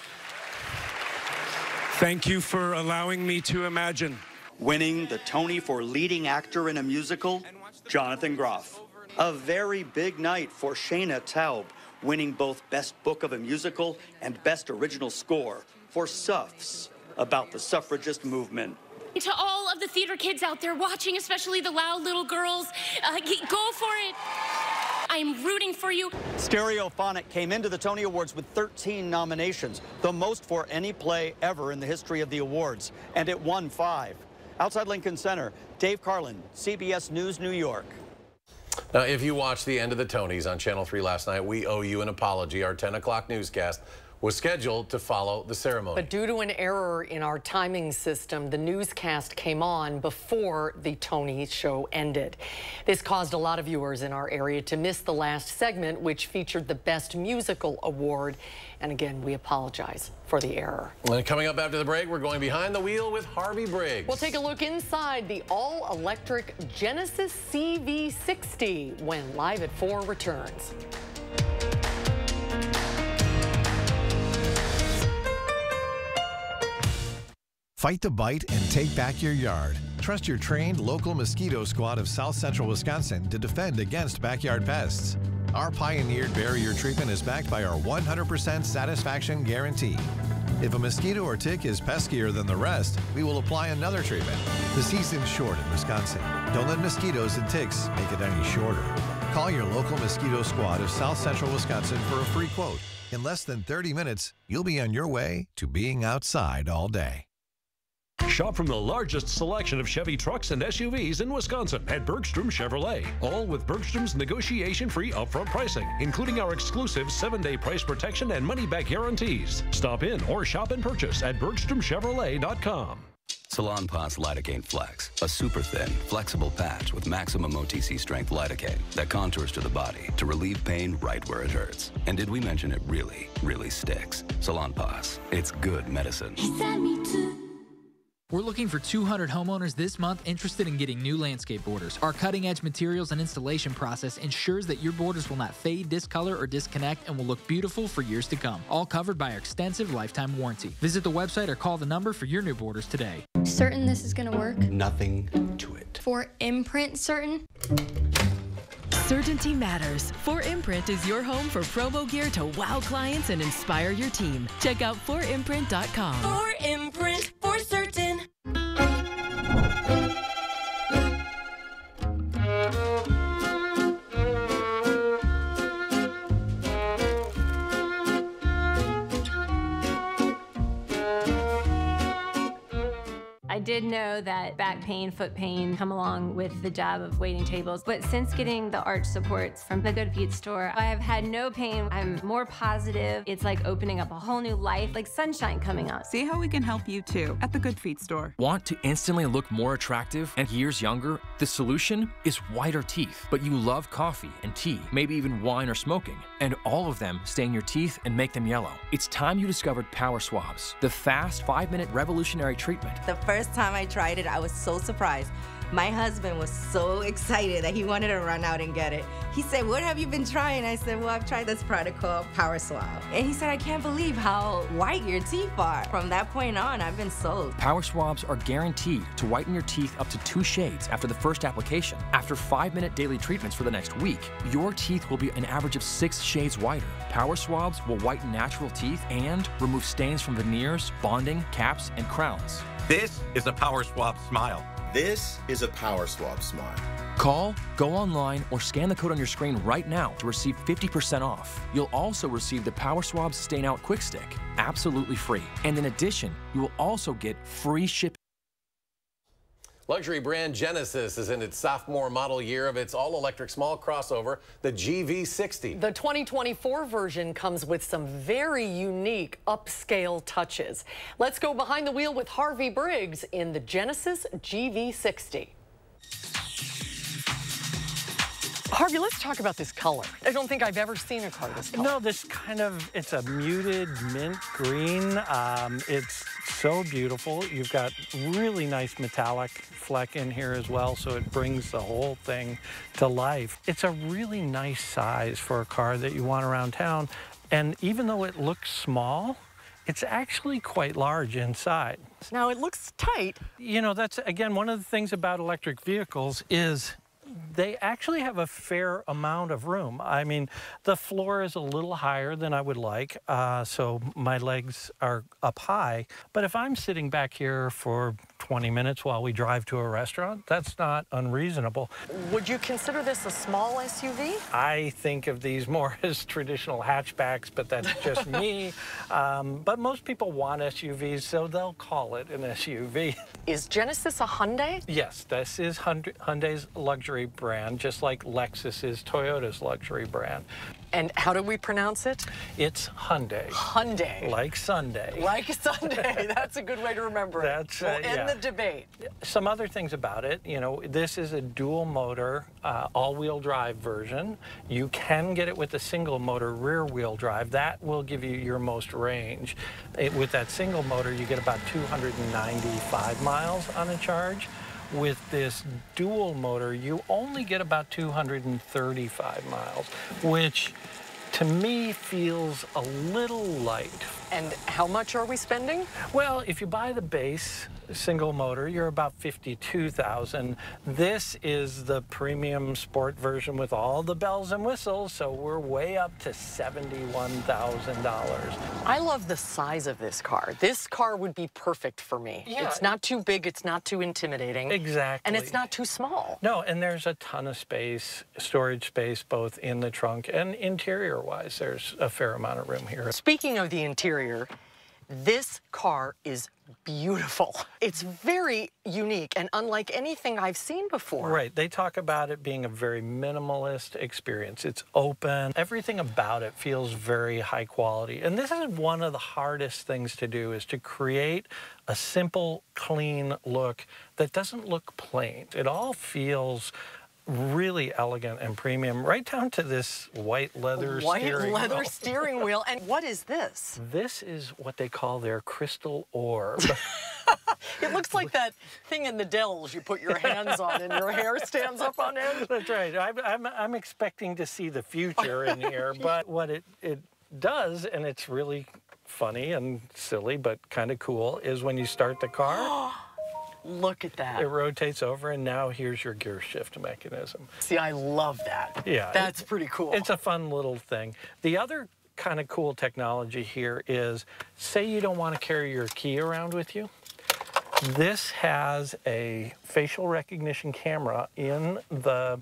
thank you for allowing me to imagine. Winning the Tony for Leading Actor in a Musical, Jonathan Groff. A very big night for Shayna Taub, winning both Best Book of a Musical and Best Original Score for Suffs, about the suffragist movement. To all of the theater kids out there watching, especially the loud little girls, go for it. I am rooting for you. Stereophonic came into the Tony Awards with 13 nominations, the most for any play ever in the history of the awards, and it won 5. Outside Lincoln Center, Dave Carlin, CBS News, New York. Now, if you watched the end of the Tonys on Channel 3 last night, we owe you an apology. Our 10 o'clock newscast was scheduled to follow the ceremony. But due to an error in our timing system, the newscast came on before the Tony show ended. This caused a lot of viewers in our area to miss the last segment, which featured the Best Musical Award. And again, we apologize for the error. And coming up after the break, we're going behind the wheel with Harvey Briggs. We'll take a look inside the all-electric Genesis CV60 when Live at 4 returns. Fight the bite and take back your yard. Trust your trained local mosquito squad of South Central Wisconsin to defend against backyard pests. Our pioneered barrier treatment is backed by our 100% satisfaction guarantee. If a mosquito or tick is peskier than the rest, we will apply another treatment. The season's short in Wisconsin. Don't let mosquitoes and ticks make it any shorter. Call your local mosquito squad of South Central Wisconsin for a free quote. In less than 30 minutes, you'll be on your way to being outside all day. Shop from the largest selection of Chevy trucks and SUVs in Wisconsin at Bergstrom Chevrolet. All with Bergstrom's negotiation-free upfront pricing, including our exclusive 7-day price protection and money-back guarantees. Stop in or shop and purchase at BergstromChevrolet.com. Salonpas Lidocaine Flex, a super thin, flexible patch with maximum OTC strength lidocaine that contours to the body to relieve pain right where it hurts. And did we mention it really, really sticks? Salonpas, it's good medicine. We're looking for 200 homeowners this month interested in getting new landscape borders. Our cutting-edge materials and installation process ensures that your borders will not fade, discolor, or disconnect and will look beautiful for years to come. All covered by our extensive lifetime warranty. Visit the website or call the number for your new borders today. Certain this is going to work? Nothing to it. For Imprint certain? Certainty matters. 4imprint is your home for promo gear to wow clients and inspire your team. Check out 4imprint.com. 4imprint, for certain. I did know that back pain, foot pain come along with the job of waiting tables, but since getting the arch supports from the Good Feet store, I have had no pain. I'm more positive. It's like opening up a whole new life, like sunshine coming out. See how we can help you too at the Good Feet store. Want to instantly look more attractive and years younger? The solution is whiter teeth, but you love coffee and tea, maybe even wine or smoking, and all of them stain your teeth and make them yellow. It's time you discovered Power Swabs, the fast 5-minute revolutionary treatment. The first time I tried it, I was so surprised. My husband was so excited that he wanted to run out and get it. He said, "What have you been trying?" I said, "Well, I've tried this product called Power Swab." And he said, "I can't believe how white your teeth are." From that point on, I've been sold. Power Swabs are guaranteed to whiten your teeth up to 2 shades after the first application. After 5-minute daily treatments for the next week, your teeth will be an average of 6 shades whiter. Power Swabs will whiten natural teeth and remove stains from veneers, bonding, caps, and crowns. This is a Power Swab smile. This is a Power Swab smile. Call, go online, or scan the code on your screen right now to receive 50% off. You'll also receive the Power Swabs Stain Out Quick Stick, absolutely free. And in addition, you will also get free shipping. Luxury brand Genesis is in its sophomore model year of its all-electric small crossover, the GV60. The 2024 version comes with some very unique upscale touches. Let's go behind the wheel with Harvey Briggs in the Genesis GV60. Harvey, let's talk about this color. I don't think I've ever seen a car this color. No, this it's a muted mint green. It's so beautiful. You've got really nice metallic fleck in here as well, so it brings the whole thing to life. It's a really nice size for a car that you want around town, and even though it looks small, it's actually quite large inside. Now, it looks tight. You know, that's, again, one of the things about electric vehicles is they actually have a fair amount of room. I mean, the floor is a little higher than I would like, so my legs are up high. But if I'm sitting back here for 20 minutes while we drive to a restaurant, that's not unreasonable. Would you consider this a small SUV? I think of these more as traditional hatchbacks, but that's just me. But most people want SUVs, so they'll call it an SUV. Is Genesis a Hyundai? Yes, this is Hyundai's luxury brand, just like Lexus is Toyota's luxury brand. And how do we pronounce it? It's Hyundai. Hyundai. Like Sunday. Like Sunday. That's a good way to remember it. We'll end the debate. Some other things about it, you know, this is a dual motor, all-wheel drive version. You can get it with a single motor rear-wheel drive. That will give you your most range. With that single motor, you get about 295 miles on a charge. With this dual motor, you only get about 235 miles, which to me feels a little light. And how much are we spending? Well, if you buy the base single motor, you're about $52,000. This is the premium sport version with all the bells and whistles, so we're way up to $71,000. I love the size of this car. This car would be perfect for me. Yeah. It's not too big, it's not too intimidating. Exactly. And it's not too small. No, and there's a ton of space, storage space, both in the trunk and interior-wise. There's a fair amount of room here. Speaking of the interior, this car is beautiful. It's very unique and unlike anything I've seen before. Right. They talk about it being a very minimalist experience. It's open. Everything about it feels very high quality. And this is one of the hardest things to do, is to create a simple, clean look that doesn't look plain. It all feels really elegant and premium, right down to this white leather steering wheel. Steering wheel. And what is this? This is what they call their crystal orb. It looks like that thing in the Dells you put your hands on and your hair stands up on end. That's right. I'm expecting to see the future in here, but what it does, and it's really funny and silly but kind of cool, is when you start the car, look at that. It rotates over, and now here's your gear shift mechanism. See, I love that. Yeah. That's pretty cool. It's a fun little thing. The other kind of cool technology here is, say you don't want to carry your key around with you. This has a facial recognition camera in the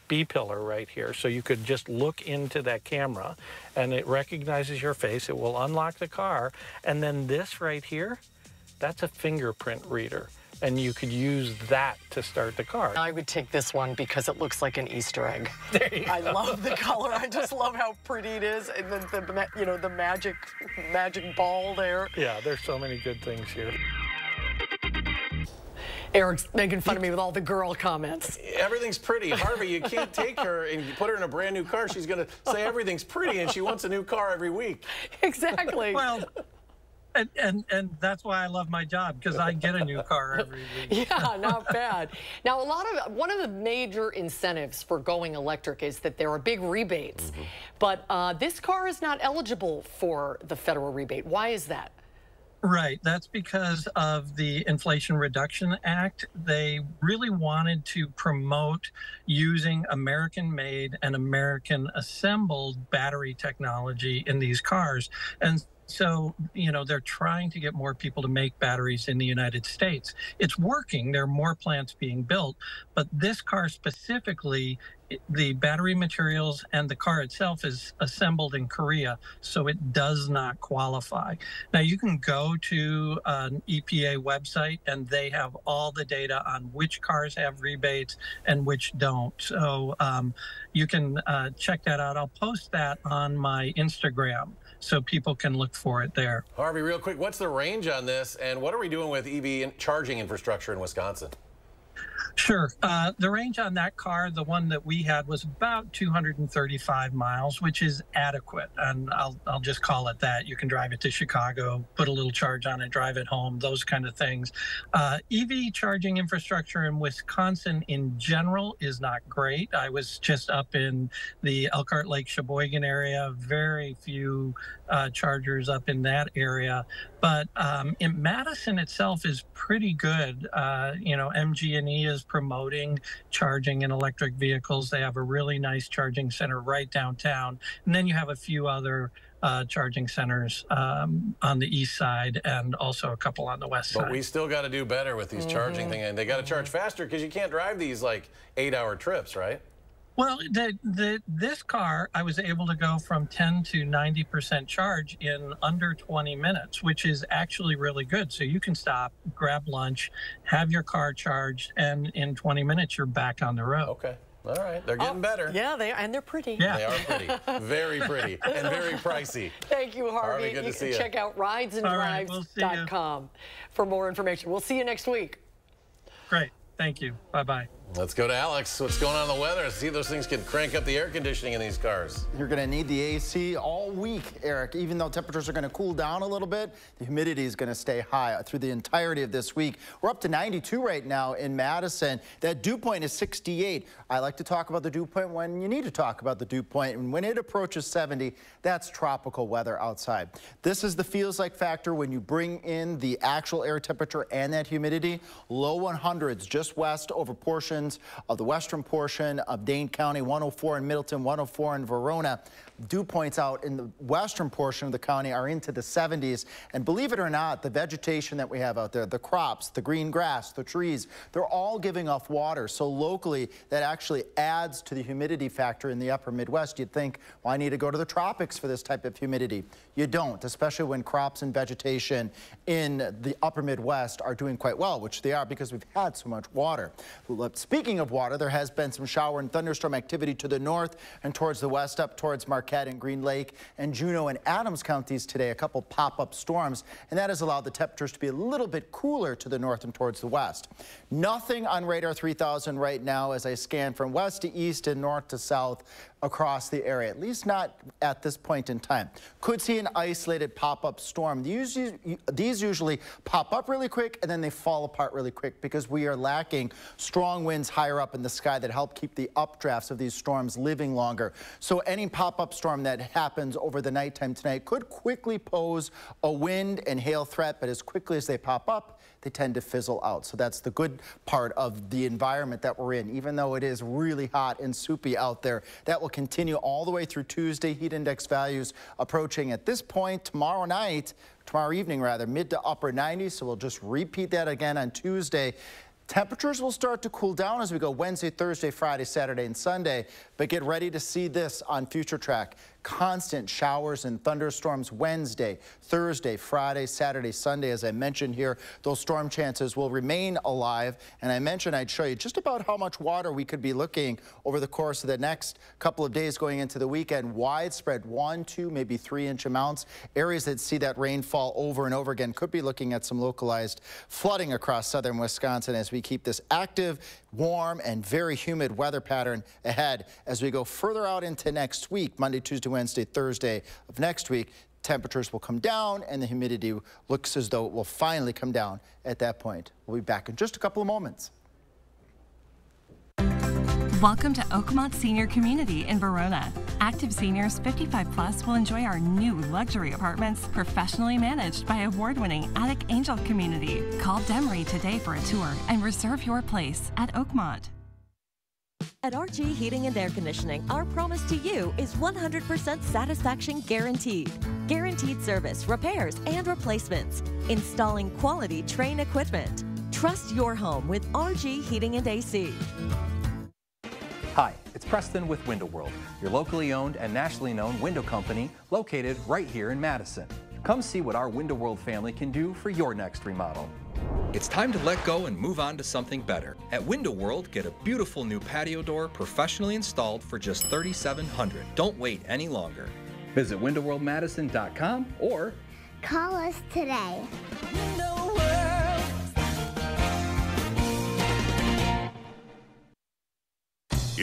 B-pillar right here. So you could just look into that camera, and it recognizes your face. It will unlock the car. And then this right here, that's a fingerprint reader, and you could use that to start the car. I would take this one because it looks like an Easter egg. I love the color. I just love how pretty it is, and then the magic ball there. Yeah, there's so many good things here. Eric's making fun of me with all the girl comments. Everything's pretty. Harvey, you can't take her and you put her in a brand new car. She's going to say everything's pretty, and she wants a new car every week. Exactly. Well, and that's why I love my job, because I get a new car every week. Yeah, not bad. Now, one of the major incentives for going electric is that there are big rebates. But this car is not eligible for the federal rebate. Why is that? Right. That's because of the Inflation Reduction Act. They really wanted to promote using American-made and American-assembled battery technology in these cars. And so, you know, they're trying to get more people to make batteries in the United States. It's working. There are more plants being built. But this car specifically the battery materials and the car itself is assembled in Korea, so it does not qualify. Now, you can go to an EPA website, and they have all the data on which cars have rebates and which don't. So you can check that out. I'll post that on my Instagram so people can look for it there. Harvey, real quick, what's the range on this, and what are we doing with EV charging infrastructure in Wisconsin? Sure. The range on that car, the one that we had, was about 235 miles, which is adequate. And I'll just call it that. You can drive it to Chicago, put a little charge on it, drive it home, those kind of things. EV charging infrastructure in Wisconsin in general is not great. I was just up in the Elkhart Lake Sheboygan area, very few chargers up in that area. But in Madison itself is pretty good. MG&E is promoting charging in electric vehicles. They have a really nice charging center right downtown. And then you have a few other charging centers on the east side and also a couple on the west side. But we still got to do better with these charging things. And they got to charge faster because you can't drive these like 8-hour trips, right? Well, this car, I was able to go from 10 to 90% charge in under 20 minutes, which is actually really good. So you can stop, grab lunch, have your car charged, and in 20 minutes, you're back on the road. Okay. All right. They're getting better. Yeah, and they're pretty. Yeah. They are pretty. Very pretty. And very pricey. Thank you, Harvey. Good to see You can check out ridesanddrives.com for more information. We'll see you next week. Great. Thank you. Bye-bye. Let's go to Alex. What's going on in the weather? See if those things can crank up the air conditioning in these cars. You're going to need the AC all week, Eric. Even though temperatures are going to cool down a little bit, the humidity is going to stay high through the entirety of this week. We're up to 92 right now in Madison. That dew point is 68. I like to talk about the dew point when you need to talk about the dew point. And when it approaches 70, that's tropical weather outside. This is the feels like factor when you bring in the actual air temperature and that humidity. Low 100s just west over portions of the western portion of Dane County, 104 in Middleton, 104 in Verona. Dew points out in the western portion of the county are into the 70s. And believe it or not, the vegetation that we have out there, the crops, the green grass, the trees, they're all giving off water. So locally, that actually adds to the humidity factor in the upper Midwest. You'd think, well, I need to go to the tropics for this type of humidity. You don't, especially when crops and vegetation in the upper Midwest are doing quite well, which they are because we've had so much water. Speaking of water, there has been some shower and thunderstorm activity to the north and towards the west, up towards Marquette and Green Lake and Juneau and Adams counties today, a couple pop-up storms, and that has allowed the temperatures to be a little bit cooler to the north and towards the west. Nothing on radar 3000 right now as I scan from west to east and north to south across the area, at least not at this point in time. Could see an isolated pop-up storm. These usually pop up really quick and then they fall apart really quick because we are lacking strong winds higher up in the sky that help keep the updrafts of these storms living longer. So any pop-up storm that happens over the nighttime tonight could quickly pose a wind and hail threat, but as quickly as they pop up, they tend to fizzle out. So that's the good part of the environment that we're in. Even though it is really hot and soupy out there, that will continue all the way through Tuesday. Heat index values approaching at this point tomorrow evening, mid to upper 90s. So we'll just repeat that again on Tuesday. Temperatures will start to cool down as we go Wednesday, Thursday, Friday, Saturday, and Sunday, but get ready to see this on Future Track. Constant showers and thunderstorms Wednesday, Thursday, Friday, Saturday, Sunday. As I mentioned here, those storm chances will remain alive. And I mentioned I'd show you just about how much water we could be looking over the course of the next couple of days going into the weekend. Widespread 1, 2, maybe 3-inch amounts. Areas that see that rainfall over and over again could be looking at some localized flooding across southern Wisconsin as we keep this active, warm, and very humid weather pattern ahead as we go further out into next week, Monday, Tuesday, Wednesday, Thursday of next week. Temperatures will come down and the humidity looks as though it will finally come down at that point. We'll be back in just a couple of moments. Welcome to Oakmont Senior Community in Verona. Active seniors 55 plus will enjoy our new luxury apartments, professionally managed by award-winning Attic Angel Community. Call Demery today for a tour and reserve your place at Oakmont. At RG Heating and Air Conditioning, our promise to you is 100% satisfaction guaranteed. Guaranteed service, repairs, and replacements. Installing quality Trane equipment. Trust your home with RG Heating and AC. Hi, it's Preston with Window World, your locally owned and nationally known window company located right here in Madison. Come see what our Window World family can do for your next remodel. It's time to let go and move on to something better. At Window World, get a beautiful new patio door professionally installed for just $3,700. Don't wait any longer. Visit windowworldmadison.com or call us today.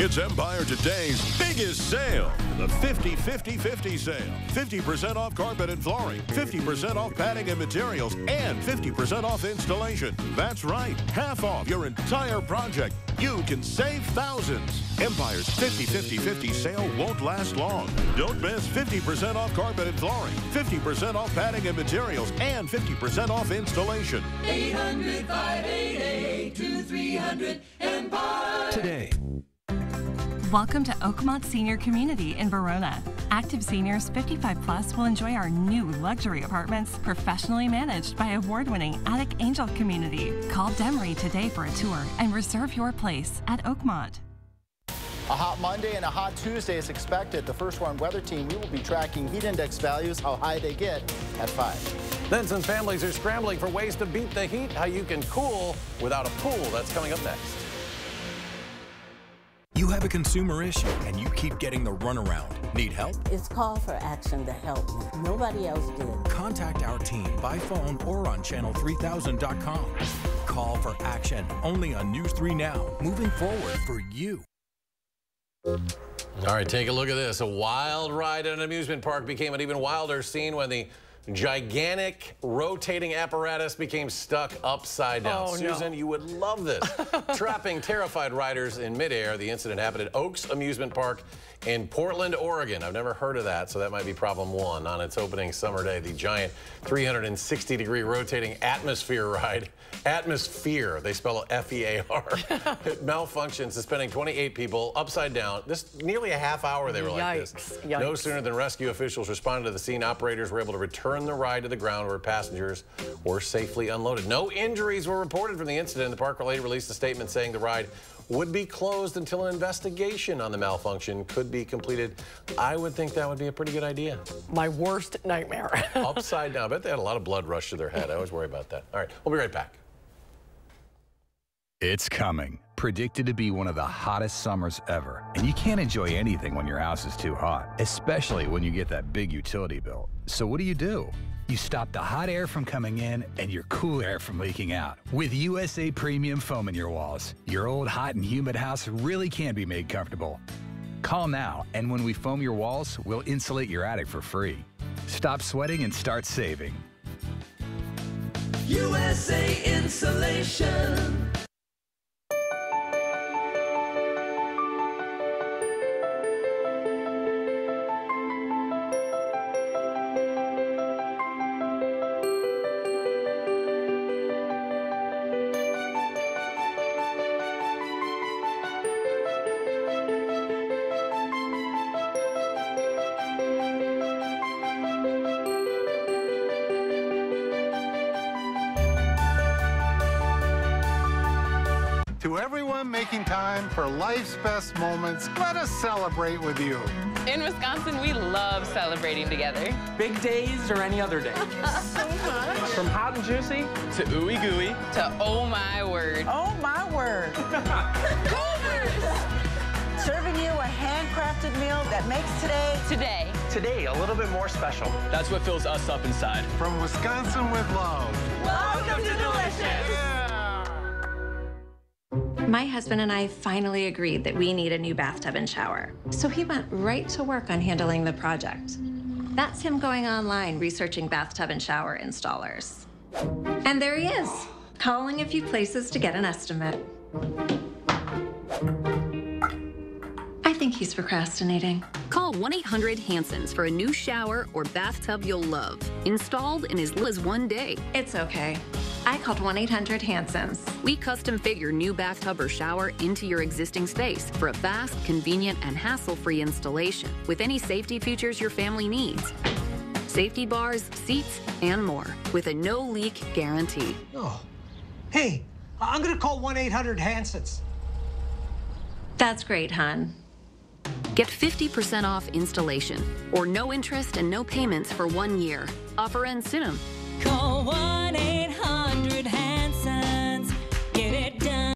It's Empire Today's biggest sale, the 50-50-50 sale. 50% off carpet and flooring, 50% off padding and materials, and 50% off installation. That's right, half off your entire project. You can save thousands. Empire's 50-50-50 sale won't last long. Don't miss 50% off carpet and flooring, 50% off padding and materials, and 50% off installation. 800-588-2300 Empire. Today. Welcome to Oakmont Senior Community in Verona. Active seniors 55 plus will enjoy our new luxury apartments, professionally managed by award-winning Attic Angel Community. Call Demery today for a tour and reserve your place at Oakmont. A hot Monday and a hot Tuesday is expected. The First Warn Weather Team, we will be tracking heat index values, how high they get at 5. Then some families are scrambling for ways to beat the heat, how you can cool without a pool. That's coming up next. You have a consumer issue and you keep getting the runaround. Need help? It's call for action to help me. Nobody else did. Contact our team by phone or on channel3000.com. Call for action only on News 3 Now. Moving forward for you. All right, take a look at this. A wild ride at an amusement park became an even wilder scene when the gigantic rotating apparatus became stuck upside down. Oh, Susan, you would love this. Trapping terrified riders in midair. The incident happened at Oaks Amusement Park in Portland, Oregon. I've never heard of that, so that might be problem one. On its opening summer day, the giant 360-degree rotating atmosphere ride. Atmosphere, they spell it F-E-A-R. It malfunctioned, suspending 28 people upside down. This nearly a half hour they were like this. Yikes. No sooner than rescue officials responded to the scene, operators were able to return the ride to the ground where passengers were safely unloaded. No injuries were reported from the incident. The park later released a statement saying the ride would be closed until an investigation on the malfunction could be completed. I would think that would be a pretty good idea. My worst nightmare. Upside down. I bet they had a lot of blood rush to their head. I always worry about that. All right, we'll be right back. It's coming. Predicted to be one of the hottest summers ever. And you can't enjoy anything when your house is too hot, especially when you get that big utility bill. So what do? You stop the hot air from coming in and your cool air from leaking out. With USA Premium Foam in your walls, your old hot and humid house really can be made comfortable. Call now, and when we foam your walls, we'll insulate your attic for free. Stop sweating and start saving. USA Insulation. To everyone making time for life's best moments, let us celebrate with you. In Wisconsin, we love celebrating together. Big days or any other day. So much. From hot and juicy to ooey gooey to oh my word. Oh my word. Serving you a handcrafted meal that makes Today a little bit more special. That's what fills us up inside. From Wisconsin with love. Welcome to Delicious. Yeah. My husband and I finally agreed that we need a new bathtub and shower. So he went right to work on handling the project. That's him going online researching bathtub and shower installers. And there he is, calling a few places to get an estimate. I think he's procrastinating. Call 1-800-HANSONS for a new shower or bathtub you'll love. Installed in as little as 1 day. It's okay. I called 1-800-HANSONS. We custom fit your new bathtub or shower into your existing space for a fast, convenient, and hassle-free installation with any safety features your family needs. Safety bars, seats, and more with a no-leak guarantee. Oh, hey, I'm gonna call 1-800-HANSONS. That's great, hon. Get 50% off installation or no interest and no payments for 1 year. Offer ends soon. Call 1-800-HANSONS. Get it done.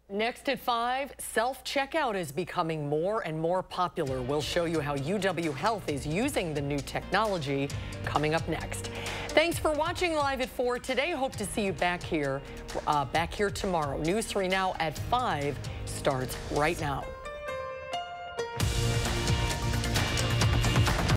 Next at 5, self-checkout is becoming more and more popular. We'll show you how UW Health is using the new technology coming up next. Thanks for watching Live at 4 today. Hope to see you back here tomorrow. News 3 Now at 5 starts right now.